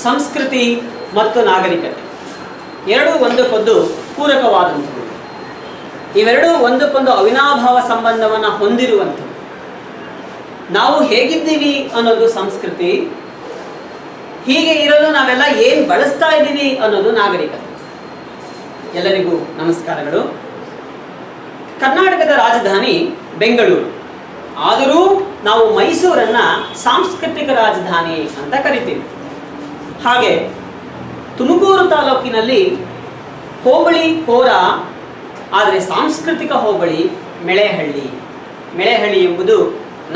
ಸಂಸ್ಕೃತಿ ಮತ್ತು ನಾಗರಿಕತೆ ಎರಡೂ ಒಂದಕ್ಕೊಂದು ಪೂರಕವಾದಂಥವು. ಇವೆರಡೂ ಒಂದಕ್ಕೊಂದು ಅವಿನಾಭಾವ ಸಂಬಂಧವನ್ನು ಹೊಂದಿರುವಂಥವು. ನಾವು ಹೇಗಿದ್ದೀವಿ ಅನ್ನೋದು ಸಂಸ್ಕೃತಿ, ಹೀಗೆ ಇರಲು ನಾವೆಲ್ಲ ಏನು ಬಳಸ್ತಾ ಇದ್ದೀವಿ ಅನ್ನೋದು ನಾಗರಿಕತೆ. ಎಲ್ಲರಿಗೂ ನಮಸ್ಕಾರಗಳು. ಕರ್ನಾಟಕದ ರಾಜಧಾನಿ ಬೆಂಗಳೂರು, ಆದರೂ ನಾವು ಮೈಸೂರನ್ನು ಸಾಂಸ್ಕೃತಿಕ ರಾಜಧಾನಿ ಅಂತ ಕರಿತೀವಿ. ಹಾಗೆ ತುಮಕೂರು ತಾಲೂಕಿನಲ್ಲಿ ಹೋಬಳಿ ಕೋರ, ಆದರೆ ಸಾಂಸ್ಕೃತಿಕ ಹೋಬಳಿ ಮೆಳೆಹಳ್ಳಿ. ಮೆಳೆಹಳ್ಳಿ ಎಂಬುದು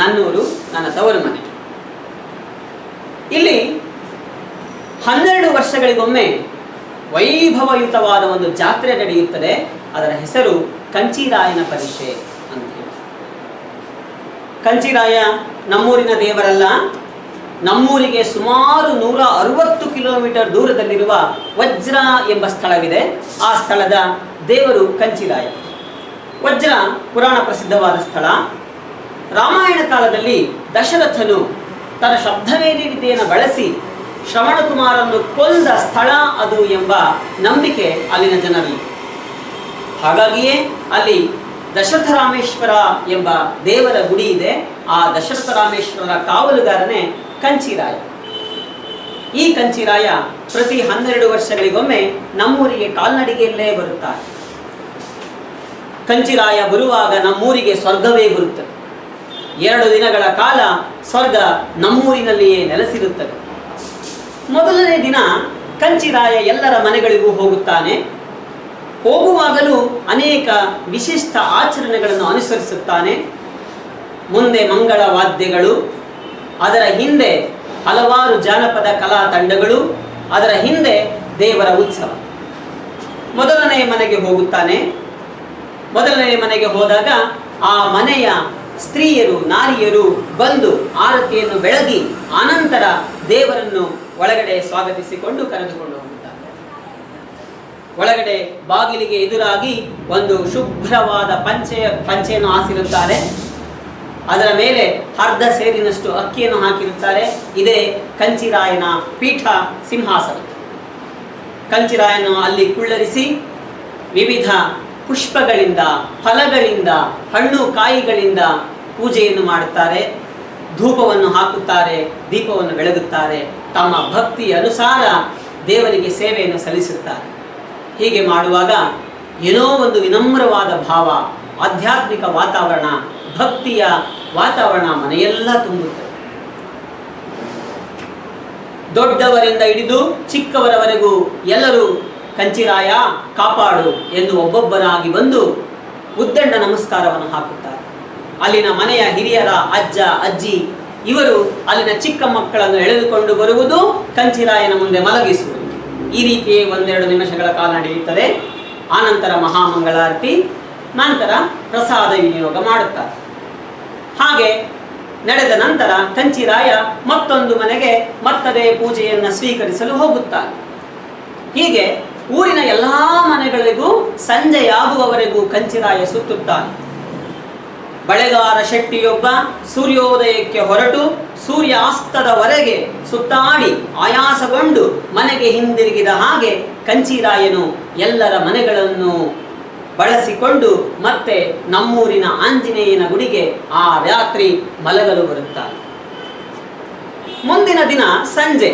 ನನ್ನೂರು, ನನ್ನ ತವರು ಮನೆ. ಇಲ್ಲಿ 12 ವರ್ಷಗಳಿಗೊಮ್ಮೆ ವೈಭವಯುತವಾದ ಒಂದು ಜಾತ್ರೆ ನಡೆಯುತ್ತದೆ. ಅದರ ಹೆಸರು ಕಂಚಿರಾಯನ ಪರಿಷೆ ಅಂತ ಹೇಳಿ. ಕಂಚಿರಾಯ ನಮ್ಮೂರಿನ ದೇವರಲ್ಲ, ನಮ್ಮೂರಿಗೆ ಸುಮಾರು 160 ಕಿಲೋಮೀಟರ್ ದೂರದಲ್ಲಿರುವ ವಜ್ರ ಎಂಬ ಸ್ಥಳವಿದೆ. ಆ ಸ್ಥಳದ ದೇವರು ಕಂಚಿರಾಯ. ವಜ್ರ ಪುರಾಣ ಪ್ರಸಿದ್ಧವಾದ ಸ್ಥಳ. ರಾಮಾಯಣ ಕಾಲದಲ್ಲಿ ದಶರಥನು ತನ್ನ ಶಬ್ದವೇದಿ ವಿದ್ಯೆಯನ್ನು ಬಳಸಿ ಶ್ರವಣಕುಮಾರನ್ನು ಕೊಂದ ಸ್ಥಳ ಅದು ಎಂಬ ನಂಬಿಕೆ ಅಲ್ಲಿನ ಜನರಲ್ಲಿ. ಹಾಗಾಗಿಯೇ ಅಲ್ಲಿ ದಶರಥ ರಾಮೇಶ್ವರ ಎಂಬ ದೇವರ ಗುಡಿ ಇದೆ. ಆ ದಶರಥ ರಾಮೇಶ್ವರರ ಕಾವಲುಗಾರನೇ ಕಂಚಿರಾಯ. ಈ ಕಂಚಿರಾಯ ಪ್ರತಿ 12 ವರ್ಷಗಳಿಗೊಮ್ಮೆ ನಮ್ಮೂರಿಗೆ ಕಾಲ್ನಡಿಗೆಯಲ್ಲೇ ಬರುತ್ತಾರೆ. ಕಂಚಿರಾಯ ಬರುವಾಗ ನಮ್ಮೂರಿಗೆ ಸ್ವರ್ಗವೇ ಬರುತ್ತದೆ. 2 ದಿನಗಳ ಕಾಲ ಸ್ವರ್ಗ ನಮ್ಮೂರಿನಲ್ಲಿಯೇ ನೆಲೆಸಿರುತ್ತದೆ. ಮೊದಲನೇ ದಿನ ಕಂಚಿರಾಯ ಎಲ್ಲರ ಮನೆಗಳಿಗೂ ಹೋಗುತ್ತಾನೆ. ಹೋಗುವಾಗಲೂ ಅನೇಕ ವಿಶಿಷ್ಟ ಆಚರಣೆಗಳನ್ನು ಅನುಸರಿಸುತ್ತಾನೆ. ಮುಂದೆ ಮಂಗಳ ವಾದ್ಯಗಳು, ಅದರ ಹಿಂದೆ ಹಲವಾರು ಜಾನಪದ ಕಲಾ ತಂಡಗಳು, ಅದರ ಹಿಂದೆ ದೇವರ ಉತ್ಸವ. ಮೊದಲನೇ ಮನೆಗೆ ಹೋಗುತ್ತಾನೆ. ಮೊದಲನೇ ಮನೆಗೆ ಹೋದಾಗ ಆ ಮನೆಯ ಸ್ತ್ರೀಯರು, ನಾರಿಯರು ಬಂದು ಆರತಿಯನ್ನು ಬೆಳಗಿ ಆನಂತರ ದೇವರನ್ನು ಒಳಗಡೆ ಸ್ವಾಗತಿಸಿಕೊಂಡು ಕರೆದುಕೊಂಡು ಹೋಗುತ್ತಾರೆ. ಒಳಗಡೆ ಬಾಗಿಲಿಗೆ ಎದುರಾಗಿ ಒಂದು ಶುಭ್ರವಾದ ಪಂಚೆಯನ್ನು ಹಾಸಿರುತ್ತಾರೆ. ಅದರ ಮೇಲೆ ಅರ್ಧ ಸೇರಿನಷ್ಟು ಅಕ್ಕಿಯನ್ನು ಹಾಕಿರುತ್ತಾರೆ. ಇದೇ ಕಂಚಿರಾಯನ ಪೀಠ ಸಿಂಹಾಸನ. ಕಂಚಿರಾಯನು ಅಲ್ಲಿ ಕುಳ್ಳರಿಸಿ ವಿವಿಧ ಪುಷ್ಪಗಳಿಂದ, ಫಲಗಳಿಂದ, ಹಣ್ಣು ಕಾಯಿಗಳಿಂದ ಪೂಜೆಯನ್ನು ಮಾಡುತ್ತಾರೆ. ಧೂಪವನ್ನು ಹಾಕುತ್ತಾರೆ, ದೀಪವನ್ನು ಬೆಳಗುತ್ತಾರೆ. ತಮ್ಮ ಭಕ್ತಿಯ ಅನುಸಾರ ದೇವರಿಗೆ ಸೇವೆಯನ್ನು ಸಲ್ಲಿಸುತ್ತಾರೆ. ಹೀಗೆ ಮಾಡುವಾಗ ಏನೋ ಒಂದು ವಿನಮ್ರವಾದ ಭಾವ, ಆಧ್ಯಾತ್ಮಿಕ ವಾತಾವರಣ, ಭಕ್ತಿಯ ವಾತಾವರಣ ಮನೆಯೆಲ್ಲ ತುಂಬುತ್ತದೆ. ದೊಡ್ಡವರಿಂದ ಹಿಡಿದು ಚಿಕ್ಕವರವರೆಗೂ ಎಲ್ಲರೂ ಕಂಚಿರಾಯ ಕಾಪಾಡು ಎಂದು ಒಬ್ಬೊಬ್ಬರಾಗಿ ಬಂದು ಉದ್ದಂಡ ನಮಸ್ಕಾರವನ್ನು ಹಾಕುತ್ತಾರೆ. ಅಲ್ಲಿನ ಮನೆಯ ಹಿರಿಯರ ಅಜ್ಜ, ಅಜ್ಜಿ ಇವರು ಅಲ್ಲಿನ ಚಿಕ್ಕ ಮಕ್ಕಳನ್ನು ಎಳೆದುಕೊಂಡು ಬರುವುದು, ಕಂಚಿರಾಯನ ಮುಂದೆ ಮಲಗಿಸುವುದು. ಈ ರೀತಿಯೇ 1-2 ನಿಮಿಷಗಳ ಕಾಲ ನಡೆಯುತ್ತದೆ. ಆನಂತರ ಮಹಾಮಂಗಳಾರತಿ, ನಂತರ ಪ್ರಸಾದ ವಿನಿಯೋಗ ಮಾಡುತ್ತಾರೆ. ಹಾಗೆ ನಡೆದ ನಂತರ ಕಂಚಿರಾಯ ಮತ್ತೊಂದು ಮನೆಗೆ ಮತ್ತದೇ ಪೂಜೆಯನ್ನು ಸ್ವೀಕರಿಸಲು ಹೋಗುತ್ತಾರೆ. ಹೀಗೆ ಊರಿನ ಎಲ್ಲ ಮನೆಗಳಿಗೂ ಸಂಜೆಯಾಗುವವರೆಗೂ ಕಂಚಿರಾಯ ಸುತ್ತುತ್ತಾನೆ. ಬಳೆಗಾರ ಶೆಟ್ಟಿಯೊಬ್ಬ ಸೂರ್ಯೋದಯಕ್ಕೆ ಹೊರಟು ಸೂರ್ಯಾಸ್ತದವರೆಗೆ ಸುತ್ತಾಡಿ ಆಯಾಸಗೊಂಡು ಮನೆಗೆ ಹಿಂದಿರುಗಿದ ಹಾಗೆ ಕಂಚಿರಾಯನು ಎಲ್ಲರ ಮನೆಗಳನ್ನು ಬಳಸಿಕೊಂಡು ಮತ್ತೆ ನಮ್ಮೂರಿನ ಆಂಜನೇಯನ ಗುಡಿಗೆ ಆ ರಾತ್ರಿ ಮಲಗಲು ಬರುತ್ತಾರೆ. ಮುಂದಿನ ದಿನ ಸಂಜೆ,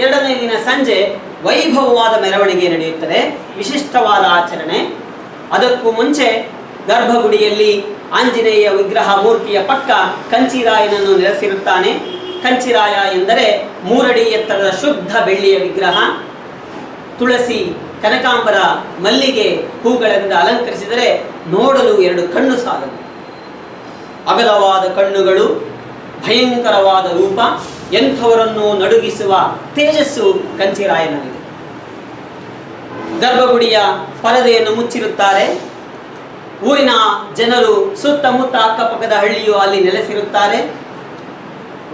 2ನೇ ದಿನ ಸಂಜೆ ವೈಭವವಾದ ಮೆರವಣಿಗೆ ನಡೆಯುತ್ತದೆ. ವಿಶಿಷ್ಟವಾದ ಆಚರಣೆ. ಅದಕ್ಕೂ ಮುಂಚೆ ಗರ್ಭಗುಡಿಯಲ್ಲಿ ಆಂಜನೇಯ ವಿಗ್ರಹ ಮೂರ್ತಿಯ ಪಕ್ಕ ಕಂಚಿರಾಯನನ್ನು ನೆಲೆಸಿರುತ್ತಾನೆ. ಕಂಚಿರಾಯ ಎಂದರೆ 3 ಅಡಿ ಎತ್ತರದ ಶುದ್ಧ ಬೆಳ್ಳಿಯ ವಿಗ್ರಹ. ತುಳಸಿ, ಕನಕಾಂಬರ, ಮಲ್ಲಿಗೆ ಹೂಗಳಿಂದ ಅಲಂಕರಿಸಿದರೆ ನೋಡಲು 2 ಕಣ್ಣು ಸಾಲದು. ಅಗಲವಾದ ಕಣ್ಣುಗಳು, ಭಯಂಕರವಾದ ರೂಪ, ಎಂಥವರನ್ನು ನಡುಗಿಸುವ ತೇಜಸ್ಸು ಕಂಚಿರಾಯನಲ್ಲಿದೆ. ಗರ್ಭಗುಡಿಯ ಪರದೆಯನ್ನು ಮುಚ್ಚಿರುತ್ತಾರೆ. ಊರಿನ ಜನರು ಸುತ್ತಮುತ್ತ ಅಕ್ಕಪಕ್ಕದ ಹಳ್ಳಿಯು ಅಲ್ಲಿ ನೆಲೆಸಿರುತ್ತಾರೆ.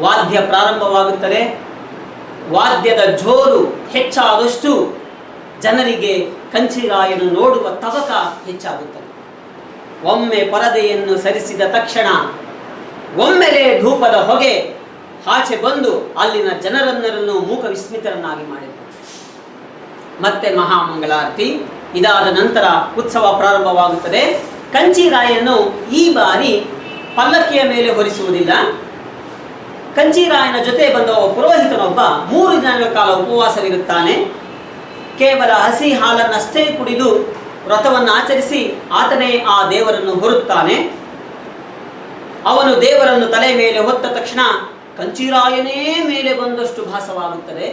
ವಾದ್ಯ ಪ್ರಾರಂಭವಾಗುತ್ತದೆ. ವಾದ್ಯದ ಜೋರು ಹೆಚ್ಚಾದಷ್ಟು ಜನರಿಗೆ ಕಂಚಿರಾಯನು ನೋಡುವ ತವಕ ಹೆಚ್ಚಾಗುತ್ತದೆ. ಒಮ್ಮೆ ಪರದೆಯನ್ನು ಸರಿಸಿದ ತಕ್ಷಣ ಒಮ್ಮೆಲೆ ಧೂಪದ ಹೊಗೆ ಆಚೆ ಬಂದು ಅಲ್ಲಿನ ಜನರೆಲ್ಲರನ್ನು ಮೂಕ ವಿಸ್ಮಿತರನ್ನಾಗಿ ಮಾಡಿದರು. ಮತ್ತೆ ಮಹಾಮಂಗಳಾರತಿ. ಇದಾದ ನಂತರ ಉತ್ಸವ ಪ್ರಾರಂಭವಾಗುತ್ತದೆ. ಕಂಚೀರಾಯನು ಈ ಬಾರಿ ಪಲ್ಲಕ್ಕಿಯ ಮೇಲೆ ಹೊರಿಸುವುದಿಲ್ಲ. ಕಂಚೀರಾಯನ ಜೊತೆ ಬಂದ ಪುರೋಹಿತನೊಬ್ಬ 3 ದಿನಗಳ ಕಾಲ ಉಪವಾಸವಿರುತ್ತಾನೆ. ಕೇವಲ ಹಸಿ ಹಾಲನ್ನಷ್ಟೇ ಕುಡಿದು ವ್ರತವನ್ನು ಆಚರಿಸಿ ಆತನೇ ಆ ದೇವರನ್ನು ಹೊರುತ್ತಾನೆ. ಅವನು ದೇವರನ್ನು ತಲೆ ಮೇಲೆ ಹೊತ್ತ ತಕ್ಷಣ ಕಂಚೀರಾಯನೇ ಮೇಲೆ ಬಂದಷ್ಟು ಭಾಸವಾಗುತ್ತದೆ.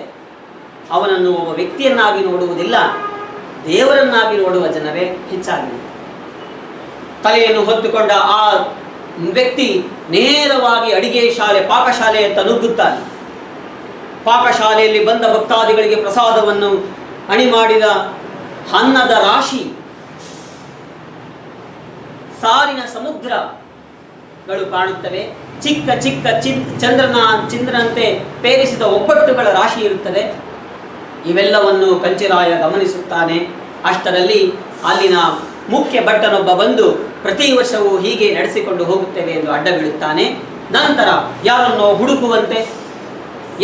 ಅವನನ್ನು ಒಬ್ಬ ವ್ಯಕ್ತಿಯನ್ನಾಗಿ ನೋಡುವುದಿಲ್ಲ, ದೇವರನ್ನಾಗಿ ನೋಡುವ ಜನರೇ ಹೆಚ್ಚಾಗಿದೆ. ತಲೆಯನ್ನು ಹೊತ್ತುಕೊಂಡ ಆ ವ್ಯಕ್ತಿ ನೇರವಾಗಿ ಅಡಿಗೆ ಶಾಲೆ ಪಾಕಶಾಲೆಯತ್ತ ನುಗ್ಗುತ್ತಾನೆ. ಪಾಕಶಾಲೆಯಲ್ಲಿ ಬಂದ ಭಕ್ತಾದಿಗಳಿಗೆ ಪ್ರಸಾದವನ್ನು ಅಣಿ ಮಾಡಿದ ಅನ್ನದ ರಾಶಿ, ಸಾರಿನ ಸಮುದ್ರಗಳು ಕಾಣುತ್ತವೆ. ಚಿಕ್ಕ ಚಿಕ್ಕ ಚಂದ್ರನಂತೆ ಪೇರಿಸಿದ ಒಬ್ಬಟ್ಟುಗಳ ರಾಶಿ ಇರುತ್ತದೆ. ಇವೆಲ್ಲವನ್ನು ಕಂಚಿರಾಯ ಗಮನಿಸುತ್ತಾನೆ. ಅಷ್ಟರಲ್ಲಿ ಅಲ್ಲಿನ ಮುಖ್ಯ ಭಟ್ಟನೊಬ್ಬ ಬಂದು ಪ್ರತಿ ವರ್ಷವೂ ಹೀಗೆ ನಡೆಸಿಕೊಂಡು ಹೋಗುತ್ತೇವೆ ಎಂದು ಅಡ್ಡ ಬೀಳುತ್ತಾನೆ. ನಂತರ ಯಾರನ್ನೋ ಹುಡುಕುವಂತೆ,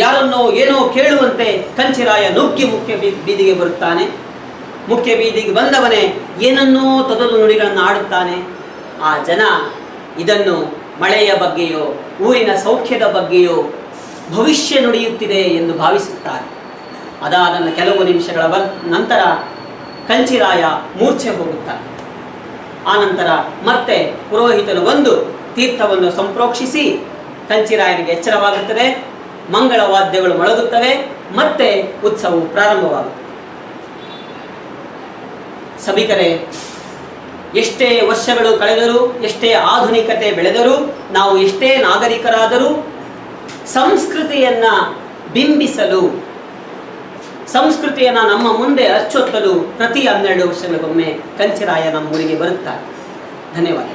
ಯಾರನ್ನೋ ಏನೋ ಕೇಳುವಂತೆ ಕಂಚಿರಾಯ ನುಗ್ಗಿ ಮುಖ್ಯ ಬೀದಿಗೆ ಬರುತ್ತಾನೆ. ಮುಖ್ಯ ಬೀದಿಗೆ ಬಂದವನೇ ಏನನ್ನೋ ತೊದಲು ನುಡಿಗಳನ್ನು ಆಡುತ್ತಾನೆ. ಆ ಜನ ಇದನ್ನು ಮಳೆಯ ಬಗ್ಗೆಯೋ ಊರಿನ ಸೌಖ್ಯದ ಬಗ್ಗೆಯೋ ಭವಿಷ್ಯ ನುಡಿಯುತ್ತಿದೆ ಎಂದು ಭಾವಿಸುತ್ತಾರೆ. ಅದಾದ ಕೆಲವು ನಿಮಿಷಗಳ ನಂತರ ಕಂಚಿರಾಯ ಮೂರ್ಛೆ ಹೋಗುತ್ತಾನೆ. ಆನಂತರ ಮತ್ತೆ ಪುರೋಹಿತನು ಬಂದು ತೀರ್ಥವನ್ನು ಸಂಪ್ರೋಕ್ಷಿಸಿ ಕಂಚಿರಾಯನಿಗೆ ಎಚ್ಚರವಾಗುತ್ತದೆ. ಮಂಗಳ ವಾದ್ಯಗಳು ಮೊಳಗುತ್ತವೆ. ಮತ್ತೆ ಉತ್ಸವವು ಪ್ರಾರಂಭವಾಗುತ್ತದೆ. ಸಭಿಕರೇ, ಎಷ್ಟೇ ವರ್ಷಗಳು ಕಳೆದರೂ, ಎಷ್ಟೇ ಆಧುನಿಕತೆ ಬೆಳೆದರೂ, ನಾವು ಎಷ್ಟೇ ನಾಗರಿಕರಾದರೂ ಸಂಸ್ಕೃತಿಯನ್ನ ಬಿಂಬಿಸಲು, ಸಂಸ್ಕೃತಿಯನ್ನು ನಮ್ಮ ಮುಂದೆ ಅಚ್ಚೊತ್ತಲು ಪ್ರತಿ 12 ವರ್ಷಗಳಿಗೊಮ್ಮೆ ಕಂಚಿರಾಯ ನಮ್ಮೂರಿಗೆ ಬರುತ್ತಾರೆ. ಧನ್ಯವಾದ.